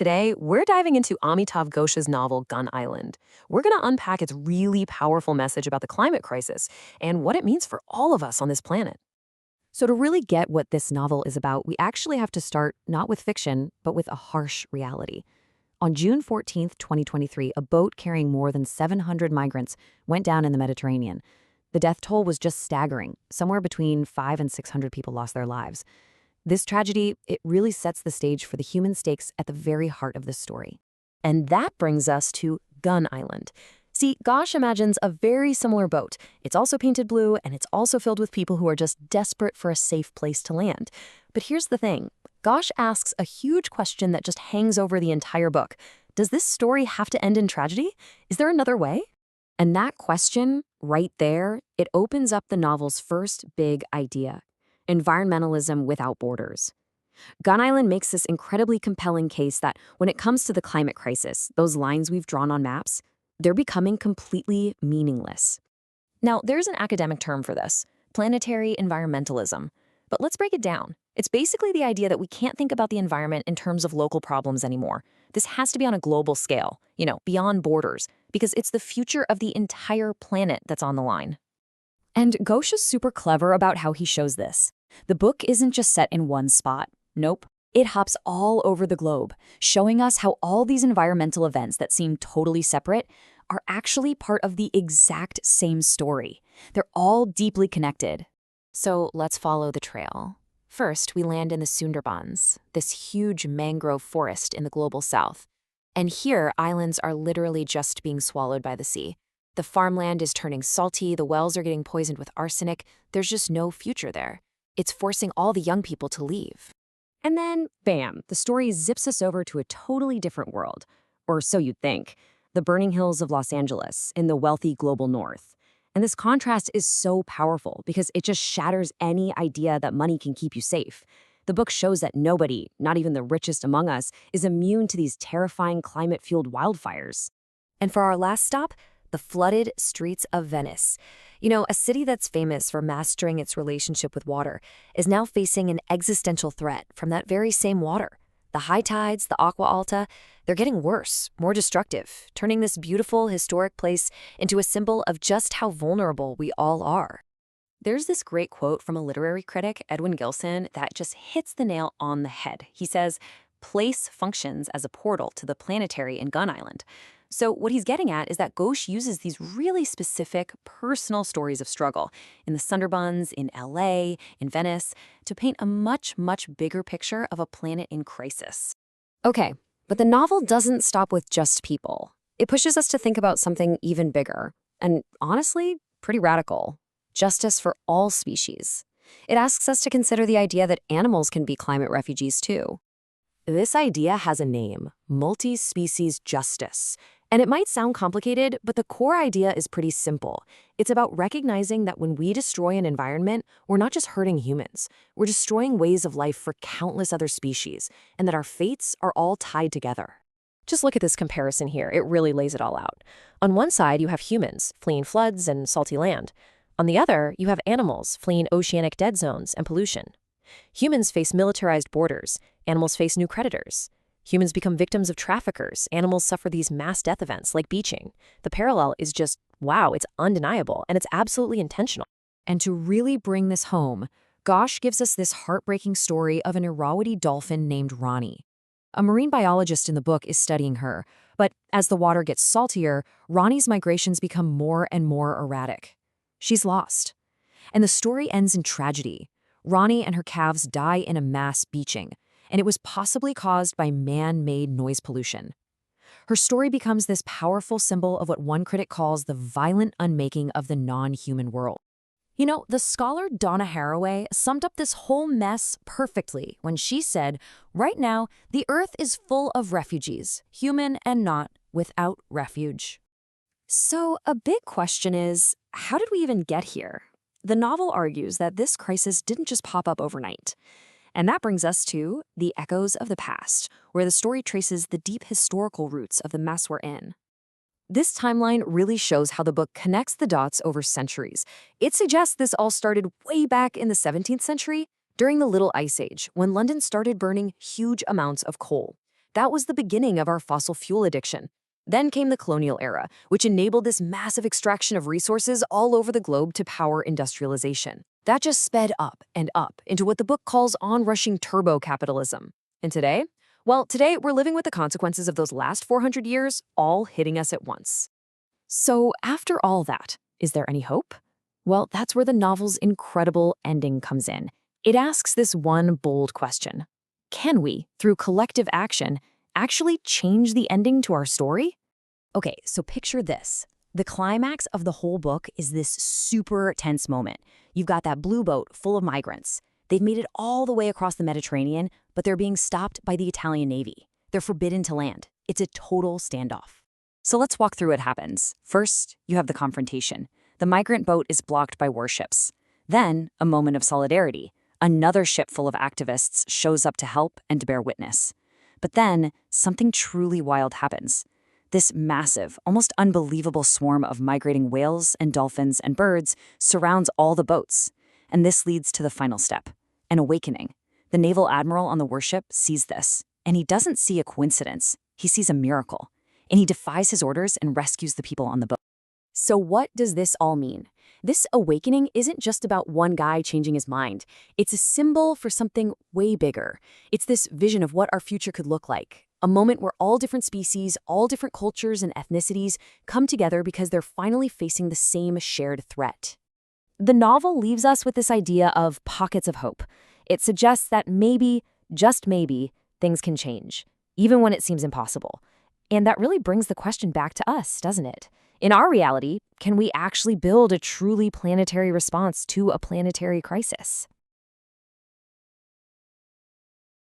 Today, we're diving into Amitav Ghosh's novel Gun Island. We're going to unpack its really powerful message about the climate crisis and what it means for all of us on this planet. So, to really get what this novel is about, we actually have to start not with fiction, but with a harsh reality. On June 14th, 2023, a boat carrying more than 700 migrants went down in the Mediterranean. The death toll was just staggering. Somewhere between 500 and 600 people lost their lives. This tragedy, it really sets the stage for the human stakes at the very heart of this story. And that brings us to Gun Island. See, Gosh imagines a very similar boat. It's also painted blue, and it's also filled with people who are just desperate for a safe place to land. But here's the thing. Gosh asks a huge question that just hangs over the entire book. Does this story have to end in tragedy? Is there another way? And that question, right there, it opens up the novel's first big idea: environmentalism without borders. Gun Island makes this incredibly compelling case that when it comes to the climate crisis, those lines we've drawn on maps, they're becoming completely meaningless. Now, there's an academic term for this: planetary environmentalism. But let's break it down. It's basically the idea that we can't think about the environment in terms of local problems anymore. This has to be on a global scale, beyond borders, because it's the future of the entire planet that's on the line. And Ghosh is super clever about how he shows this. The book isn't just set in one spot. Nope. It hops all over the globe, showing us how all these environmental events that seem totally separate are actually part of the exact same story. They're all deeply connected. So let's follow the trail. First, we land in the Sundarbans, this huge mangrove forest in the global south. And here, islands are literally just being swallowed by the sea. The farmland is turning salty, the wells are getting poisoned with arsenic. There's just no future there. It's forcing all the young people to leave. And then, bam, the story zips us over to a totally different world. Or so you'd think. The burning hills of Los Angeles in the wealthy global north. And this contrast is so powerful because it just shatters any idea that money can keep you safe. The book shows that nobody, not even the richest among us, is immune to these terrifying climate-fueled wildfires. And for our last stop, the flooded streets of Venice. A city that's famous for mastering its relationship with water is now facing an existential threat from that very same water. The high tides, the acqua alta, they're getting worse, more destructive, turning this beautiful, historic place into a symbol of just how vulnerable we all are. There's this great quote from a literary critic, Edwin Gilson, that just hits the nail on the head. He says, "Place functions as a portal to the planetary in Gun Island." So what he's getting at is that Ghosh uses these really specific, personal stories of struggle in the Sundarbans, in LA, in Venice, to paint a much, much bigger picture of a planet in crisis. Okay, but the novel doesn't stop with just people. It pushes us to think about something even bigger, and honestly, pretty radical: justice for all species. It asks us to consider the idea that animals can be climate refugees too. This idea has a name: multi-species justice. And it might sound complicated, but the core idea is pretty simple. It's about recognizing that when we destroy an environment, we're not just hurting humans. We're destroying ways of life for countless other species, and that our fates are all tied together. Just look at this comparison here. It really lays it all out. On one side, you have humans fleeing floods and salty land. On the other, you have animals fleeing oceanic dead zones and pollution. Humans face militarized borders. Animals face new predators. Humans become victims of traffickers. Animals suffer these mass death events like beaching. The parallel is just, wow, it's undeniable, and it's absolutely intentional. And to really bring this home, Ghosh gives us this heartbreaking story of an Irrawaddy dolphin named Ronnie. A marine biologist in the book is studying her, but as the water gets saltier, Ronnie's migrations become more and more erratic. She's lost. And the story ends in tragedy. Ronnie and her calves die in a mass beaching, and it was possibly caused by man-made noise pollution. Her story becomes this powerful symbol of what one critic calls the violent unmaking of the non-human world. The scholar Donna Haraway summed up this whole mess perfectly when she said, "Right now, the Earth is full of refugees, human and not, without refuge." So a big question is, how did we even get here? The novel argues that this crisis didn't just pop up overnight. And that brings us to The Echoes of the Past, where the story traces the deep historical roots of the mess we're in. This timeline really shows how the book connects the dots over centuries. It suggests this all started way back in the 17th century, during the Little Ice Age, when London started burning huge amounts of coal. That was the beginning of our fossil fuel addiction. Then came the colonial era, which enabled this massive extraction of resources all over the globe to power industrialization. That just sped up and up into what the book calls onrushing turbo capitalism. And today? Well, today we're living with the consequences of those last 400 years all hitting us at once. So, after all that, is there any hope? Well, that's where the novel's incredible ending comes in. It asks this one bold question. Can we, through collective action, actually change the ending to our story? Okay, so picture this. The climax of the whole book is this super tense moment. You've got that blue boat full of migrants. They've made it all the way across the Mediterranean, but they're being stopped by the Italian Navy. They're forbidden to land. It's a total standoff. So let's walk through what happens. First, you have the confrontation. The migrant boat is blocked by warships. Then, a moment of solidarity. Another ship full of activists shows up to help and to bear witness. But then, something truly wild happens. This massive, almost unbelievable swarm of migrating whales and dolphins and birds surrounds all the boats. And this leads to the final step, an awakening. The naval admiral on the warship sees this, and he doesn't see a coincidence. He sees a miracle. And he defies his orders and rescues the people on the boat. So what does this all mean? This awakening isn't just about one guy changing his mind. It's a symbol for something way bigger. It's this vision of what our future could look like. A moment where all different species, all different cultures and ethnicities come together because they're finally facing the same shared threat. The novel leaves us with this idea of pockets of hope. It suggests that maybe, just maybe, things can change, even when it seems impossible. And that really brings the question back to us, doesn't it? In our reality, can we actually build a truly planetary response to a planetary crisis?